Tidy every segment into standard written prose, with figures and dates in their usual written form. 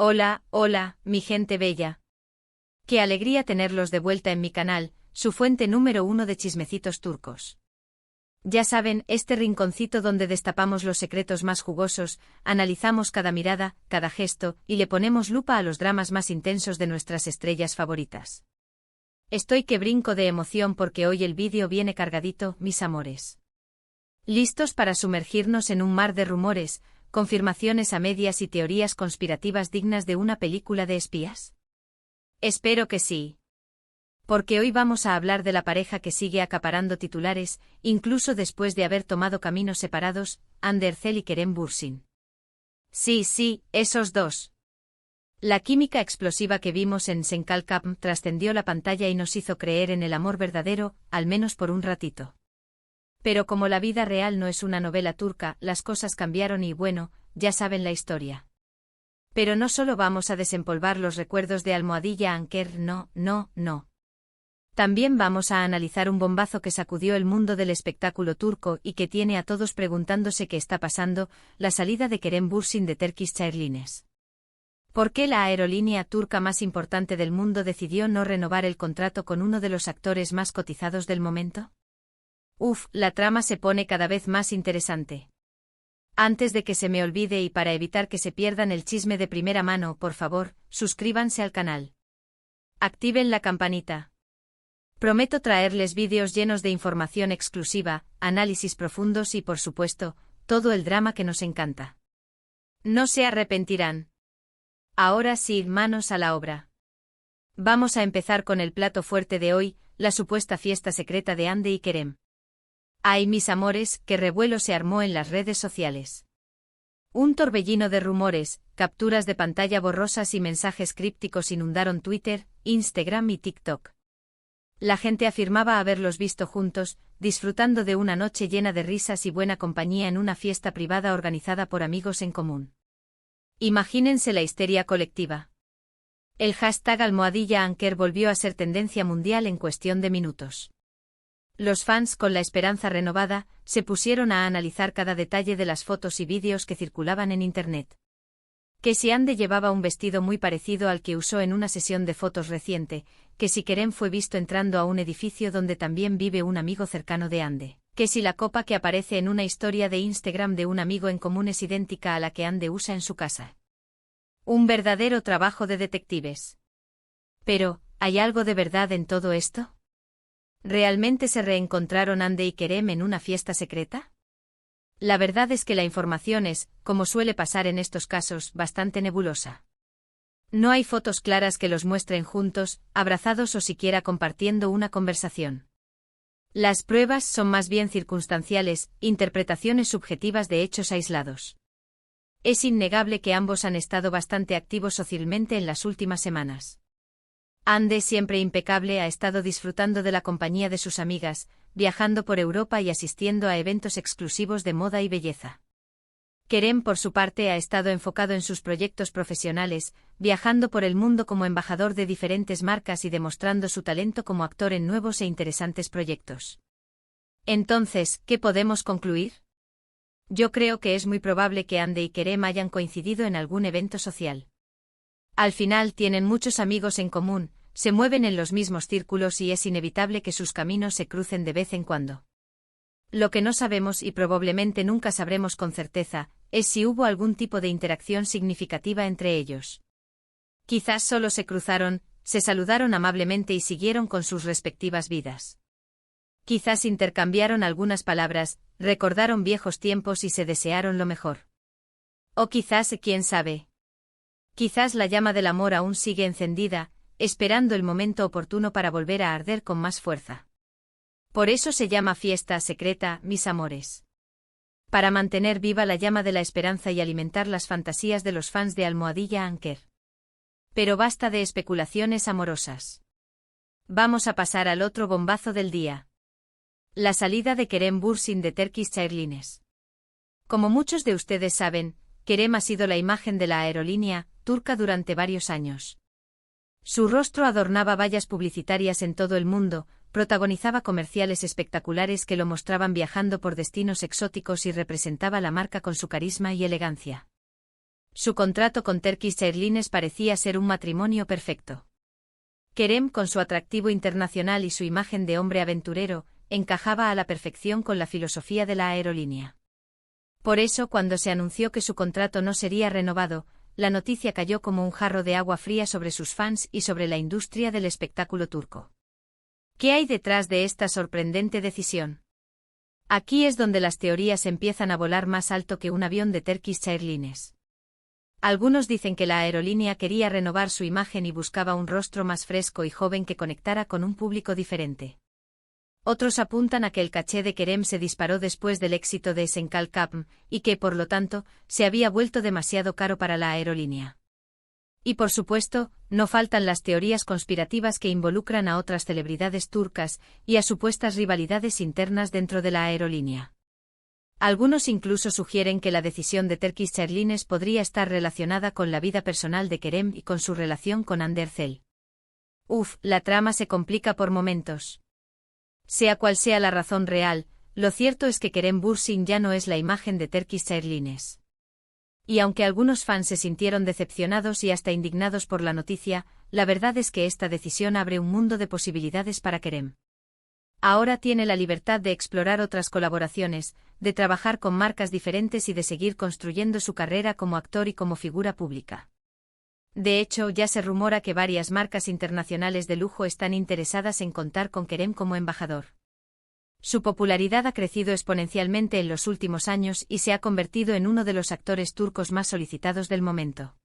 Hola, hola, mi gente bella. Qué alegría tenerlos de vuelta en mi canal, su fuente número 1 de chismecitos turcos. Ya saben, este rinconcito donde destapamos los secretos más jugosos, analizamos cada mirada, cada gesto, y le ponemos lupa a los dramas más intensos de nuestras estrellas favoritas. Estoy que brinco de emoción porque hoy el vídeo viene cargadito, mis amores. ¿Listos para sumergirnos en un mar de rumores, confirmaciones a medias y teorías conspirativas dignas de una película de espías? Espero que sí. Porque hoy vamos a hablar de la pareja que sigue acaparando titulares, incluso después de haber tomado caminos separados, Hande Erçel y Kerem Bürsin. Sí, esos dos. La química explosiva que vimos en Senkalkam trascendió la pantalla y nos hizo creer en el amor verdadero, al menos por un ratito. Pero como la vida real no es una novela turca, las cosas cambiaron y bueno, ya saben la historia. Pero no solo vamos a desempolvar los recuerdos de Almohadilla Anker, no. También vamos a analizar un bombazo que sacudió el mundo del espectáculo turco y que tiene a todos preguntándose qué está pasando, la salida de Kerem Bürsin de Turkish Airlines. ¿Por qué la aerolínea turca más importante del mundo decidió no renovar el contrato con uno de los actores más cotizados del momento? La trama se pone cada vez más interesante. Antes de que se me olvide y para evitar que se pierdan el chisme de primera mano, por favor, suscríbanse al canal. Activen la campanita. Prometo traerles vídeos llenos de información exclusiva, análisis profundos y, por supuesto, todo el drama que nos encanta. No se arrepentirán. Ahora sí, manos a la obra. Vamos a empezar con el plato fuerte de hoy, la supuesta fiesta secreta de Hande y Kerem. Ay, mis amores, qué revuelo se armó en las redes sociales. Un torbellino de rumores, capturas de pantalla borrosas y mensajes crípticos inundaron Twitter, Instagram y TikTok. La gente afirmaba haberlos visto juntos, disfrutando de una noche llena de risas y buena compañía en una fiesta privada organizada por amigos en común. Imagínense la histeria colectiva. El hashtag Almohadilla Anker volvió a ser tendencia mundial en cuestión de minutos. Los fans, con la esperanza renovada, se pusieron a analizar cada detalle de las fotos y vídeos que circulaban en Internet. Que si Hande llevaba un vestido muy parecido al que usó en una sesión de fotos reciente, que si Kerem fue visto entrando a un edificio donde también vive un amigo cercano de Hande, que si la copa que aparece en una historia de Instagram de un amigo en común es idéntica a la que Hande usa en su casa. Un verdadero trabajo de detectives. Pero, ¿hay algo de verdad en todo esto? ¿Realmente se reencontraron Hande y Kerem en una fiesta secreta? La verdad es que la información es, como suele pasar en estos casos, bastante nebulosa. No hay fotos claras que los muestren juntos, abrazados o siquiera compartiendo una conversación. Las pruebas son más bien circunstanciales, interpretaciones subjetivas de hechos aislados. Es innegable que ambos han estado bastante activos socialmente en las últimas semanas. Hande, siempre impecable, ha estado disfrutando de la compañía de sus amigas, viajando por Europa y asistiendo a eventos exclusivos de moda y belleza. Kerem, por su parte, ha estado enfocado en sus proyectos profesionales, viajando por el mundo como embajador de diferentes marcas y demostrando su talento como actor en nuevos e interesantes proyectos. Entonces, ¿qué podemos concluir? Yo creo que es muy probable que Hande y Kerem hayan coincidido en algún evento social. Al final tienen muchos amigos en común, se mueven en los mismos círculos y es inevitable que sus caminos se crucen de vez en cuando. Lo que no sabemos y probablemente nunca sabremos con certeza, es si hubo algún tipo de interacción significativa entre ellos. Quizás solo se cruzaron, se saludaron amablemente y siguieron con sus respectivas vidas. Quizás intercambiaron algunas palabras, recordaron viejos tiempos y se desearon lo mejor. O quizás, quién sabe. Quizás la llama del amor aún sigue encendida, esperando el momento oportuno para volver a arder con más fuerza. Por eso se llama fiesta secreta, mis amores. Para mantener viva la llama de la esperanza y alimentar las fantasías de los fans de Almohadilla Anker. Pero basta de especulaciones amorosas. Vamos a pasar al otro bombazo del día. La salida de Kerem Bürsin de Turkish Airlines. Como muchos de ustedes saben, Kerem ha sido la imagen de la aerolínea turca durante varios años. Su rostro adornaba vallas publicitarias en todo el mundo, protagonizaba comerciales espectaculares que lo mostraban viajando por destinos exóticos y representaba la marca con su carisma y elegancia. Su contrato con Turkish Airlines parecía ser un matrimonio perfecto. Kerem, con su atractivo internacional y su imagen de hombre aventurero, encajaba a la perfección con la filosofía de la aerolínea. Por eso, cuando se anunció que su contrato no sería renovado, la noticia cayó como un jarro de agua fría sobre sus fans y sobre la industria del espectáculo turco. ¿Qué hay detrás de esta sorprendente decisión? Aquí es donde las teorías empiezan a volar más alto que un avión de Turkish Airlines. Algunos dicen que la aerolínea quería renovar su imagen y buscaba un rostro más fresco y joven que conectara con un público diferente. Otros apuntan a que el caché de Kerem se disparó después del éxito de Esenkal Capm, y que, por lo tanto, se había vuelto demasiado caro para la aerolínea. Y por supuesto, no faltan las teorías conspirativas que involucran a otras celebridades turcas y a supuestas rivalidades internas dentro de la aerolínea. Algunos incluso sugieren que la decisión de Turkish Airlines podría estar relacionada con la vida personal de Kerem y con su relación con Hande Erçel. La trama se complica por momentos. Sea cual sea la razón real, lo cierto es que Kerem Bürsin ya no es la imagen de Turkish Airlines. Y aunque algunos fans se sintieron decepcionados y hasta indignados por la noticia, la verdad es que esta decisión abre un mundo de posibilidades para Kerem. Ahora tiene la libertad de explorar otras colaboraciones, de trabajar con marcas diferentes y de seguir construyendo su carrera como actor y como figura pública. De hecho, ya se rumora que varias marcas internacionales de lujo están interesadas en contar con Kerem como embajador. Su popularidad ha crecido exponencialmente en los últimos años y se ha convertido en uno de los actores turcos más solicitados del momento.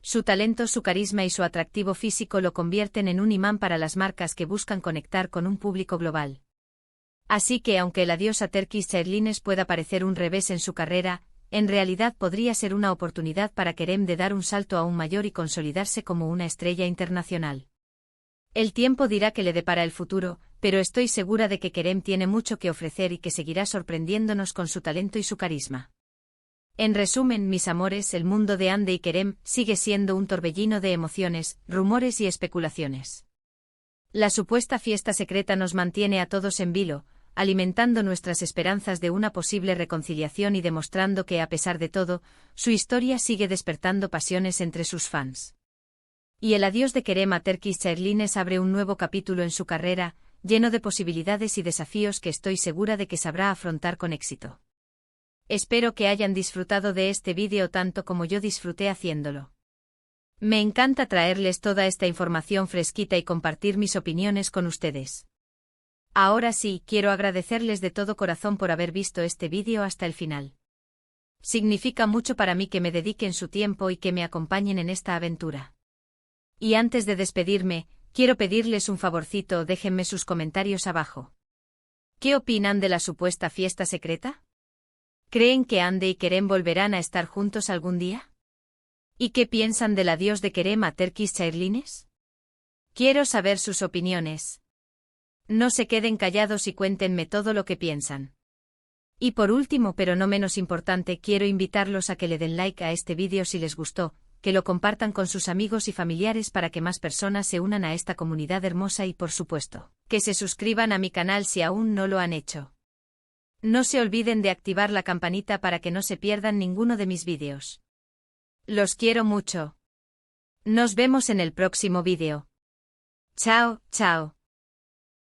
Su talento, su carisma y su atractivo físico lo convierten en un imán para las marcas que buscan conectar con un público global. Así que, aunque el adiós a Turkish Airlines pueda parecer un revés en su carrera, en realidad podría ser una oportunidad para Kerem de dar un salto aún mayor y consolidarse como una estrella internacional. El tiempo dirá qué le depara el futuro, pero estoy segura de que Kerem tiene mucho que ofrecer y que seguirá sorprendiéndonos con su talento y su carisma. En resumen, mis amores, el mundo de Hande y Kerem sigue siendo un torbellino de emociones, rumores y especulaciones. La supuesta fiesta secreta nos mantiene a todos en vilo, alimentando nuestras esperanzas de una posible reconciliación y demostrando que, a pesar de todo, su historia sigue despertando pasiones entre sus fans. Y el adiós de Kerem a Turkish Airlines abre un nuevo capítulo en su carrera, lleno de posibilidades y desafíos que estoy segura de que sabrá afrontar con éxito. Espero que hayan disfrutado de este vídeo tanto como yo disfruté haciéndolo. Me encanta traerles toda esta información fresquita y compartir mis opiniones con ustedes. Ahora sí, quiero agradecerles de todo corazón por haber visto este vídeo hasta el final. Significa mucho para mí que me dediquen su tiempo y que me acompañen en esta aventura. Y antes de despedirme, quiero pedirles un favorcito, déjenme sus comentarios abajo. ¿Qué opinan de la supuesta fiesta secreta? ¿Creen que Hande y Kerem volverán a estar juntos algún día? ¿Y qué piensan del adiós de Kerem a Turkish Airlines? Quiero saber sus opiniones. No se queden callados y cuéntenme todo lo que piensan. Y por último, pero no menos importante, quiero invitarlos a que le den like a este vídeo si les gustó, que lo compartan con sus amigos y familiares para que más personas se unan a esta comunidad hermosa y, por supuesto, que se suscriban a mi canal si aún no lo han hecho. No se olviden de activar la campanita para que no se pierdan ninguno de mis vídeos. Los quiero mucho. Nos vemos en el próximo vídeo. Chao, chao.